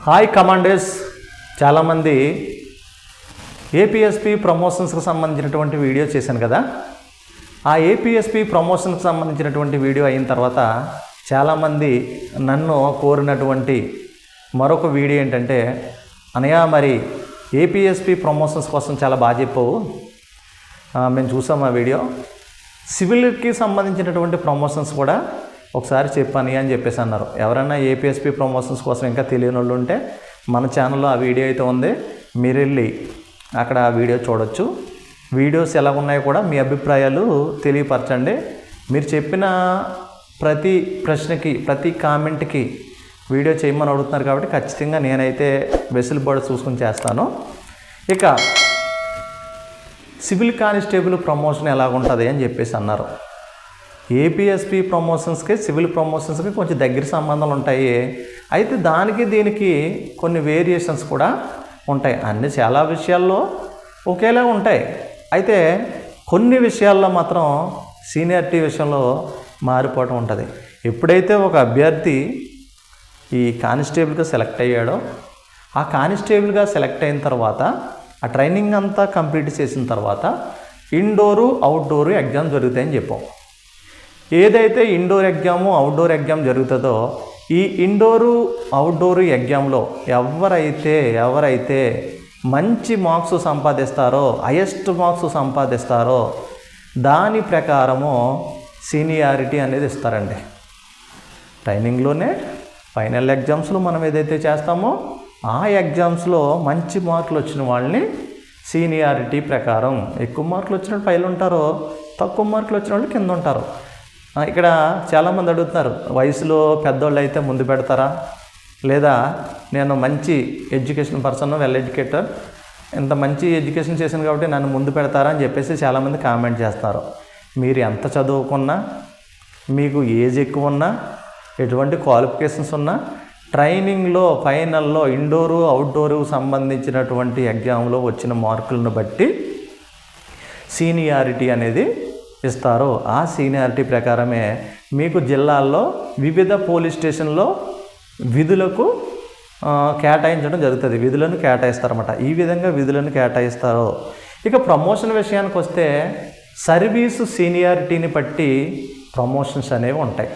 Hi commanders, చాలామంది APSP ప్రమోషన్స్కి సంబంధించినటువంటి video చేశాను కదా. ఆ ఏపీఎస్పీ ప్రమోషన్కి సంబంధించినటువంటి వీడియో అయిన తర్వాత చాలామంది నన్ను కోరినటువంటి మరొక వీడియో ఏంటంటే, అనయా మరి ఏపీఎస్పీ ప్రమోషన్స్ కోసం చాలా బాగా చెప్పావు, మేము చూసాం ఆ వీడియో. సివిల్కి సంబంధించినటువంటి ప్రమోషన్స్ కూడా ఒకసారి చెప్పని అని చెప్పేసి అన్నారు. ఎవరైనా ఏపీఎస్పీ ప్రమోషన్స్ కోసం ఇంకా తెలియని వాళ్ళు ఉంటే మన ఛానల్లో ఆ వీడియో అయితే ఉంది, మీరు వెళ్ళి అక్కడ ఆ వీడియో చూడొచ్చు. వీడియోస్ ఎలా ఉన్నాయో కూడా మీ అభిప్రాయాలు తెలియపరచండి. మీరు చెప్పిన ప్రతి ప్రశ్నకి ప్రతి కామెంట్కి వీడియో చేయమని అడుగుతున్నారు కాబట్టి ఖచ్చితంగా నేనైతే వెసులుబాటు చూసుకొని చేస్తాను. ఇక సివిల్ కానిస్టేబుల్ ప్రమోషన్ ఎలాగుంటుంది అని చెప్పేసి అన్నారు. ఏపీఎస్పీ ప్రమోషన్స్కి సివిల్ ప్రమోషన్స్కి కొంచెం దగ్గర సంబంధాలు ఉంటాయి. అయితే దానికి దీనికి కొన్ని వేరియేషన్స్ కూడా ఉంటాయి. అన్ని చాలా విషయాల్లో ఒకేలా ఉంటాయి. అయితే కొన్ని విషయాల్లో మాత్రం సీనియారిటీ విషయంలో మారిపోవడం ఉంటుంది. ఎప్పుడైతే ఒక అభ్యర్థి ఈ కానిస్టేబుల్గా సెలెక్ట్ అయ్యాడో, ఆ కానిస్టేబుల్గా సెలెక్ట్ అయిన తర్వాత ఆ ట్రైనింగ్ అంతా కంప్లీట్ చేసిన తర్వాత ఇండోరు అవుట్డోరు ఎగ్జామ్ జరుగుతాయని చెప్పాం. ఏదైతే ఇండోర్ ఎగ్జాము అవుట్డోర్ ఎగ్జామ్ జరుగుతుందో, ఈ ఇండోరు అవుట్డోరు ఎగ్జామ్లో ఎవరైతే మంచి మార్క్స్ సంపాదిస్తారో, హైయెస్ట్ మార్క్స్ సంపాదిస్తారో దాని ప్రకారము సీనియారిటీ అనేది ఇస్తారండి. ట్రైనింగ్లోనే ఫైనల్ ఎగ్జామ్స్లో మనం ఏదైతే చేస్తామో ఆ ఎగ్జామ్స్లో మంచి మార్కులు వచ్చిన వాళ్ళని సీనియారిటీ ప్రకారం, ఎక్కువ మార్కులు వచ్చిన వాళ్ళు పైన ఉంటారో, తక్కువ మార్కులు వచ్చిన వాళ్ళు కింద ఉంటారు. ఇక్కడ చాలామంది అడుగుతున్నారు, వయసులో పెద్దోళ్ళు అయితే ముందు పెడతారా, లేదా నేను మంచి ఎడ్యుకేషన్ పర్సన్, వెల్ ఎడ్యుకేటర్, ఇంత మంచి ఎడ్యుకేషన్ చేశాను కాబట్టి నన్ను ముందు పెడతారా అని చెప్పేసి చాలామంది కామెంట్ చేస్తారు. మీరు ఎంత చదువుకున్నా, మీకు ఏజ్ ఎక్కువ ఉన్నా, ఎటువంటి క్వాలిఫికేషన్స్ ఉన్నా, ట్రైనింగ్లో ఫైనల్లో ఇండోరు అవుట్డోరు సంబంధించినటువంటి ఎగ్జామ్లో వచ్చిన మార్కులను బట్టి సీనియారిటీ అనేది ఇస్తారు. ఆ సీనియారిటీ ప్రకారమే మీకు జిల్లాల్లో వివిధ పోలీస్ స్టేషన్లో విధులకు కేటాయించడం జరుగుతుంది. విధులను కేటాయిస్తారన్నమాట. ఈ విధంగా విధులను కేటాయిస్తారు. ఇక ప్రమోషన్ విషయానికి వస్తే సర్వీసు సీనియారిటీని బట్టి ప్రమోషన్స్ అనేవి ఉంటాయి.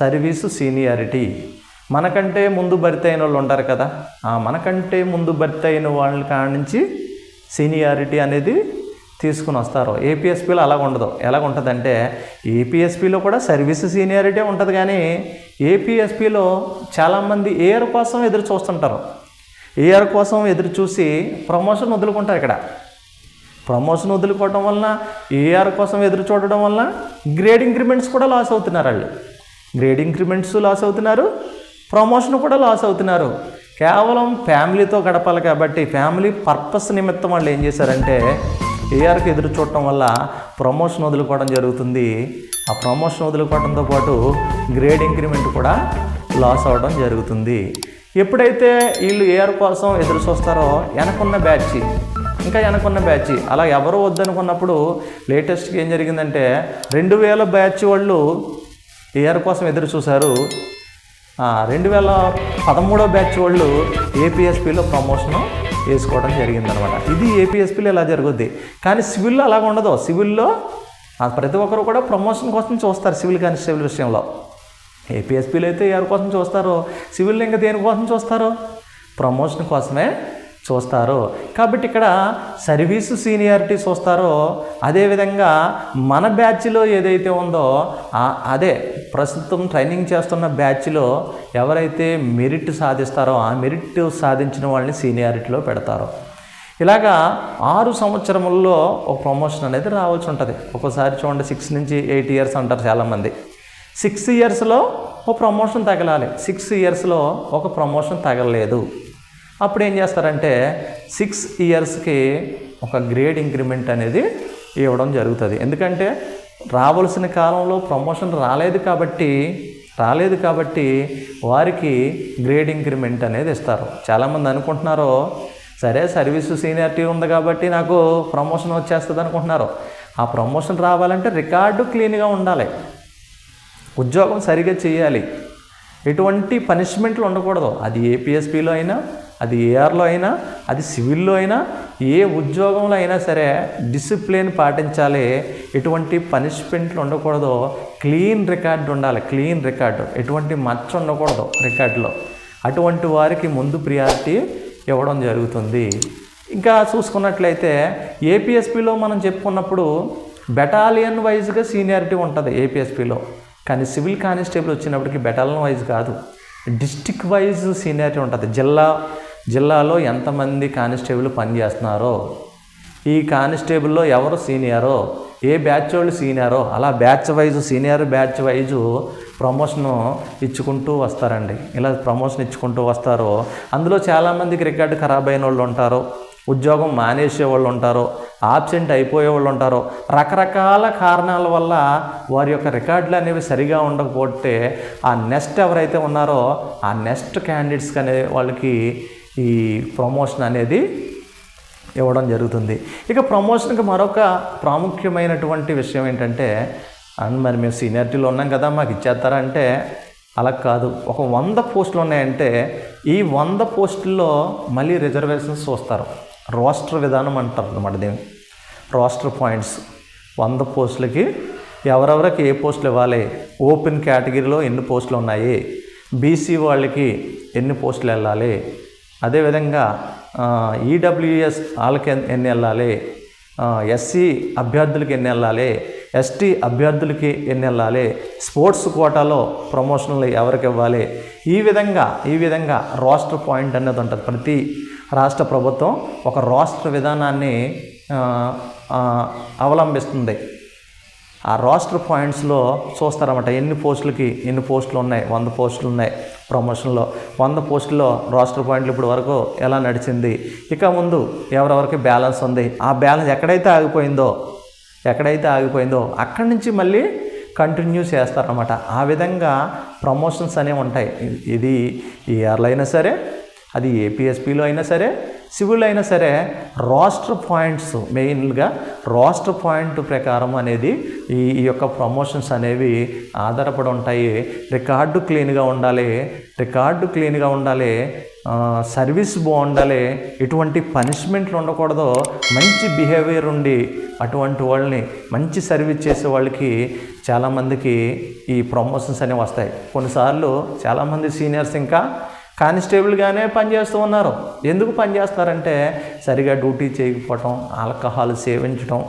సర్వీసు సీనియారిటీ, మనకంటే ముందు భర్తీ అయిన వాళ్ళు ఉంటారు కదా, మనకంటే ముందు భర్తీ అయిన వాళ్ళ కాడి నుంచి సీనియారిటీ అనేది తీసుకుని వస్తారు. ఏపీఎస్పీలో అలాగ ఉండదు. ఎలాగుంటుందంటే, ఏపీఎస్పీలో కూడా సర్వీస్ సీనియారిటీ ఉంటుంది, కానీ ఏపీఎస్పీలో చాలామంది ఏఆర్ కోసం ఎదురు చూస్తుంటారు. ఏఆర్ కోసం ఎదురు చూసి ప్రమోషన్ వదులుకుంటారు. ఇక్కడ ప్రమోషన్ వదులుకోవడం వలన, ఏఆర్ కోసం ఎదురు చూడడం వలన గ్రేడ్ ఇంక్రిమెంట్స్ కూడా లాస్ అవుతున్నారు. వాళ్ళు గ్రేడ్ ఇంక్రిమెంట్స్ లాస్ అవుతున్నారు, ప్రమోషన్ కూడా లాస్ అవుతున్నారు. కేవలం ఫ్యామిలీతో గడపాలి కాబట్టి ఫ్యామిలీ పర్పస్ నిమిత్తం వాళ్ళు ఏం చేశారంటే ఏఆర్కి ఎదురు చూడటం వల్ల ప్రమోషన్ వదులుకోవడం జరుగుతుంది. ఆ ప్రమోషన్ వదులుకోవడంతో పాటు గ్రేడ్ ఇంక్రిమెంట్ కూడా లాస్ అవ్వడం జరుగుతుంది. ఎప్పుడైతే వీళ్ళు ఏఆర్ కోసం ఎదురు చూస్తారో వెనకున్న బ్యాచ్ అలా ఎవరు వద్దనుకున్నప్పుడు లేటెస్ట్గా ఏం జరిగిందంటే 2000 బ్యాచ్ వాళ్ళు ఏఆర్ కోసం ఎదురు చూశారు. 2013 బ్యాచ్ వాళ్ళు ఏపీఎస్పీలో ప్రమోషను వేసుకోవడం జరిగిందనమాట. ఇది ఏపీఎస్పీలో ఇలా జరుగుద్ది. కానీ సివిల్లో అలాగ ఉండదు. సివిల్లో ప్రతి ఒక్కరు కూడా ప్రమోషన్ కోసం చూస్తారు. సివిల్ కానిస్టేబుల్ విషయంలో ఏపీఎస్పీలో అయితే ఎవరి కోసం చూస్తారు, సివిల్లో ఇంకా దేనికోసం చూస్తారు, ప్రమోషన్ కోసమే చూస్తారు. కాబట్టి ఇక్కడ సర్వీసు సీనియారిటీ చూస్తారో, అదేవిధంగా మన బ్యాచ్లో ఏదైతే ఉందో అదే ప్రస్తుతం ట్రైనింగ్ చేస్తున్న బ్యాచ్లో ఎవరైతే మెరిట్ సాధిస్తారో ఆ మెరిట్ సాధించిన వాళ్ళని సీనియారిటీలో పెడతారు. ఇలాగా 6 సంవత్సరముల్లో ఒక ప్రమోషన్ అనేది రావాల్సి ఉంటుంది. ఒక్కోసారి చూడండి 6 నుంచి 8 ఇయర్స్ అంటారు చాలామంది. 6 ఇయర్స్లో ఒక ప్రమోషన్ తగలాలి. 6 ఇయర్స్లో ఒక ప్రమోషన్ తగలలేదు. అప్పుడు ఏం చేస్తారంటే 6 ఇయర్స్కి ఒక గ్రేడ్ ఇంక్రిమెంట్ అనేది ఇవ్వడం జరుగుతుంది. ఎందుకంటే రావాల్సిన కాలంలో ప్రమోషన్ రాలేదు కాబట్టి వారికి గ్రేడ్ ఇంక్రిమెంట్ అనేది ఇస్తారు. చాలామంది అనుకుంటున్నారు, సరే సర్వీసు సీనియారిటీ ఉంది కాబట్టి నాకు ప్రమోషన్ వచ్చేస్తుంది అనుకుంటున్నారు. ఆ ప్రమోషన్ రావాలంటే రికార్డు క్లీన్గా ఉండాలి, ఉద్యోగం సరిగా చేయాలి, ఎటువంటి పనిష్మెంట్లు ఉండకూడదు. అది ఏపీఎస్పీలో అయినా, అది ఏఆర్లో అయినా, అది సివిల్లో అయినా, ఏ ఉద్యోగంలో అయినా సరే డిసిప్లిన్ పాటించాలి. ఎటువంటి పనిష్మెంట్లు ఉండకూడదు. క్లీన్ రికార్డు ఉండాలి, క్లీన్ రికార్డు. ఎటువంటి మచ్చ ఉండకూడదు రికార్డులో. అటువంటి వారికి ముందు ప్రియారిటీ ఇవ్వడం జరుగుతుంది. ఇంకా చూసుకున్నట్లయితే ఏపీఎస్పీలో మనం చెప్పుకున్నప్పుడు బెటాలియన్ వైజ్గా సీనియారిటీ ఉంటుంది ఏపీఎస్పీలో. కానీ సివిల్ కానిస్టేబుల్ వచ్చినప్పటికీ బెటాలియన్ వైజ్ కాదు, డిస్టిక్ వైజ్ సీనియారిటీ ఉంటుంది. జిల్లాలో ఎంతమంది కానిస్టేబుల్ పనిచేస్తున్నారో, ఈ కానిస్టేబుల్లో ఎవరు సీనియరో, ఏ బ్యాచ్ వాళ్ళు సీనియరో, అలా batch wise senior batch wise promotion ఇచ్చుకుంటూ వస్తారండి. ఇలా ప్రమోషన్ ఇచ్చుకుంటూ వస్తారు. అందులో చాలామందికి రికార్డు ఖరాబ్ అయిన వాళ్ళు ఉంటారు, ఉద్యోగం మానేసే వాళ్ళు ఉంటారు, ఆబ్సెంట్ అయిపోయే వాళ్ళు ఉంటారు. రకరకాల కారణాల వల్ల వారి యొక్క రికార్డులు అనేవి సరిగా ఉండకపోతే ఆ నెక్స్ట్ ఎవరైతే ఉన్నారో ఆ నెక్స్ట్ క్యాండిడేట్స్కి అనే వాళ్ళకి ఈ ప్రమోషన్ అనేది ఇవ్వడం జరుగుతుంది. ఇక ప్రమోషన్కి మరొక ప్రాముఖ్యమైనటువంటి విషయం ఏంటంటే, మరి మేము సీనియారిటీలో ఉన్నాం కదా మాకు ఇచ్చేస్తారా అంటే అలా కాదు. ఒక 100 పోస్టులు ఉన్నాయంటే ఈ 100 పోస్టుల్లో మళ్ళీ రిజర్వేషన్స్ చూస్తారు. రోస్టర్ విధానం అంటారు అన్నమాట దీన్ని. రోస్టర్ పాయింట్స్ 100 పోస్టులకి ఎవరెవరికి ఏ పోస్టులు ఇవ్వాలి, ఓపెన్ కేటగిరీలో ఎన్ని పోస్టులు ఉన్నాయి, బీసీ వాళ్ళకి ఎన్ని పోస్టులు వెళ్ళాలి, అదేవిధంగా ఈడబ్ల్యూఎస్ వాళ్ళకి ఎన్ని వెళ్ళాలి, ఎస్సీ అభ్యర్థులకి ఎన్ని వెళ్ళాలి, ఎస్టీ అభ్యర్థులకి ఎన్ని వెళ్ళాలి, స్పోర్ట్స్ కోటాలో ప్రమోషన్లు ఎవరికి ఇవ్వాలి, ఈ విధంగా రోస్టర్ పాయింట్ అనేది ఉంటుంది. ప్రతి రాష్ట్ర ప్రభుత్వం ఒక రోస్టర్ విధానాన్ని అవలంబిస్తుంది. ఆ రోస్టర్ పాయింట్స్లో చూస్తారన్నమాట ఎన్ని పోస్టులు ఉన్నాయి. 100 పోస్టులు ఉన్నాయి ప్రమోషన్లో. 100 పోస్టుల్లో రోస్టర్ పాయింట్లు ఇప్పుడు వరకు ఎలా నడిచింది, ఇక ముందు ఎవరెవరికి బ్యాలెన్స్ ఉంది, ఆ బ్యాలెన్స్ ఎక్కడైతే ఆగిపోయిందో అక్కడి నుంచి మళ్ళీ కంటిన్యూ చేస్తారన్నమాట. ఆ విధంగా ప్రమోషన్స్ అనేవి ఉంటాయి. ఇది ఏఆర్లో అయినా సరే, అది ఏపీఎస్పీలో అయినా సరే, సివిల్ అయినా సరే, రోస్టర్ పాయింట్స్ మెయిన్గా రోస్టర్ పాయింట్ ప్రకారం అనేది ఈ యొక్క ప్రమోషన్స్ అనేవి ఆధారపడి ఉంటాయి. రికార్డు క్లీన్గా ఉండాలి, సర్వీస్ బాగుండాలి, ఎటువంటి పనిష్మెంట్లు ఉండకూడదు, మంచి బిహేవియర్ ఉండి అటువంటి వాళ్ళని మంచి సర్వీస్ చేసే వాళ్ళకి చాలామందికి ఈ ప్రమోషన్స్ అనేవి వస్తాయి. కొన్నిసార్లు చాలామంది సీనియర్స్ ఇంకా కానిస్టేబుల్గానే పనిచేస్తూ ఉన్నారు. ఎందుకు పనిచేస్తారంటే సరిగా డ్యూటీ చేయకపోవటం, ఆల్కహాల్ సేవించడం,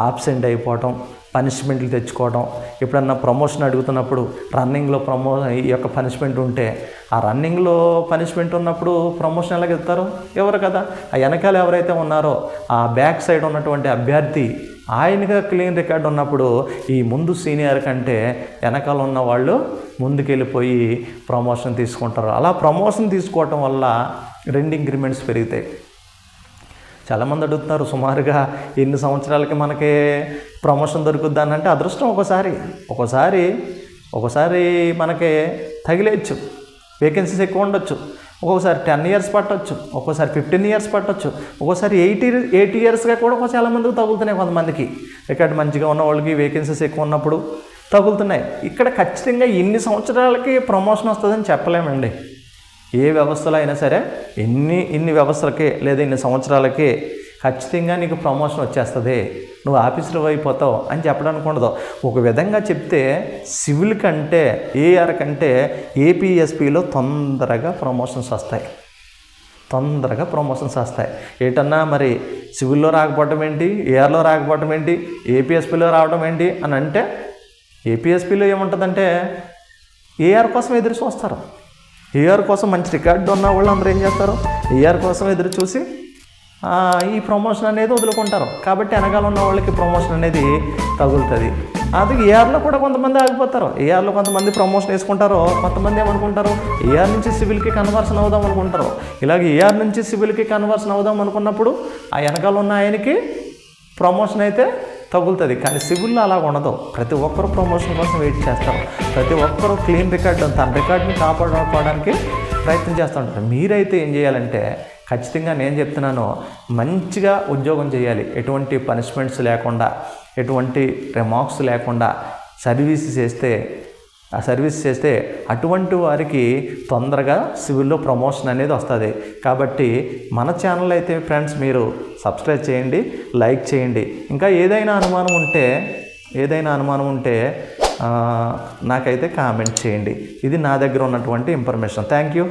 ఆబ్సెంట్ అయిపోవటం, పనిష్మెంట్లు తెచ్చుకోవడం. ఎప్పుడన్నా ప్రమోషన్ అడుగుతున్నప్పుడు రన్నింగ్లో ఈ యొక్క పనిష్మెంట్ ఉంటే ఆ రన్నింగ్లో పనిష్మెంట్ ఉన్నప్పుడు ప్రమోషన్ ఎలాగ ఇస్తారు? ఎవరు కదా. ఆ వెనకాల ఎవరైతే ఉన్నారో ఆ బ్యాక్ సైడ్ ఉన్నటువంటి అభ్యర్థి ఆయనగా క్లీన్ రికార్డు ఉన్నప్పుడు ఈ ముందు సీనియర్ కంటే వెనకాల ఉన్న వాళ్ళు ముందుకెళ్ళిపోయి ప్రమోషన్ తీసుకుంటారు. అలా ప్రమోషన్ తీసుకోవటం వల్ల 2 ఇంక్రిమెంట్స్ పెరుగుతాయి. చాలామంది అడుగుతున్నారు సుమారుగా ఎన్ని సంవత్సరాలకి మనకి ప్రమోషన్ దొరుకుద్ది అని అంటే అదృష్టం ఒకసారి మనకి తగిలేయచ్చు, వేకెన్సీస్ ఎక్కువ ఉండొచ్చు. ఒక్కొక్కసారి 10 ఇయర్స్ పట్టవచ్చు, ఒక్కోసారి 15 ఇయర్స్ పట్టవచ్చు, ఒక్కోసారి 80 ఇయర్స్గా కూడా చాలామందికి తగులుతున్నాయి. కొంతమందికి రికార్డు మంచిగా ఉన్న వాళ్ళకి వేకెన్సీస్ ఎక్కువ ఉన్నప్పుడు తగులుతున్నాయి. ఇక్కడ ఖచ్చితంగా ఇన్ని సంవత్సరాలకి ప్రమోషన్ వస్తుందని చెప్పలేమండి. ఏ వ్యవస్థలో అయినా సరే ఇన్ని వ్యవస్థలకే లేదా ఇన్ని సంవత్సరాలకే ఖచ్చితంగా నీకు ప్రమోషన్ వచ్చేస్తుంది, నువ్వు ఆఫీసర్ అయిపోతావు అని చెప్పడానికి ఉండదు. ఒక విధంగా చెప్తే సివిల్ కంటే ఏఆర్ కంటే ఏపీఎస్పీలో తొందరగా ప్రమోషన్స్ వస్తాయి. ఏటన్నా మరి సివిల్లో రాకపోవడం ఏంటి, ఏఆర్లో రాకపోవడం ఏంటి, ఏపీఎస్పీలో రావడం ఏంటి అని అంటే ఏపీఎస్పీలో ఏముంటుందంటే ఏఆర్ కోసం ఎదురు చూస్తారు. ఏఆర్ కోసం మంచి రికార్డు ఉన్న వాళ్ళు అందరూ ఏం చేస్తారు, ఏఆర్ కోసం ఎదురు చూసి ఈ ప్రమోషన్ అనేది వదులుకుంటారు. కాబట్టి వెనకాల ఉన్న వాళ్ళకి ప్రమోషన్ అనేది తగులుతుంది. అది ఏఆర్లో కూడా కొంతమంది ఆగిపోతారు. ఏఆర్లో కొంతమంది ప్రమోషన్ వేసుకుంటారు, కొంతమంది ఏమనుకుంటారు ఏఆర్ నుంచి సివిల్కి కన్వర్షన్ అవుదాం అనుకుంటారు. ఇలాగే ఏఆర్ నుంచి సివిల్కి కన్వర్షన్ అవుదాం అనుకున్నప్పుడు ఆ వెనకాల ఉన్న ఆయనకి ప్రమోషన్ అయితే తగులుతుంది. కానీ సివిల్లో అలా ఉండదు. ప్రతి ఒక్కరు ప్రమోషన్ కోసం వెయిట్ చేస్తారు. ప్రతి ఒక్కరు క్లీన్ రికార్డు తన రికార్డుని కాపాడుకోవడానికి ప్రయత్నం చేస్తూ ఉంటారు. మీరైతే ఏం చేయాలంటే ఖచ్చితంగా నేను చెప్తున్నాను, మంచిగా ఉద్యోగం చేయాలి. ఎటువంటి పనిష్మెంట్స్ లేకుండా, ఎటువంటి రిమార్క్స్ లేకుండా సర్వీస్ చేస్తే ఆ సర్వీస్ చేస్తే అటువంటి వారికి తొందరగా సివిల్లో ప్రమోషన్ అనేది వస్తుంది. కాబట్టి మన ఛానల్ అయితే ఫ్రెండ్స్ మీరు సబ్స్క్రైబ్ చేయండి, లైక్ చేయండి. ఇంకా ఏదైనా అనుమానం ఉంటే నాకైతే కామెంట్ చేయండి. ఇది నా దగ్గర ఉన్నటువంటి ఇన్ఫర్మేషన్. Thank you.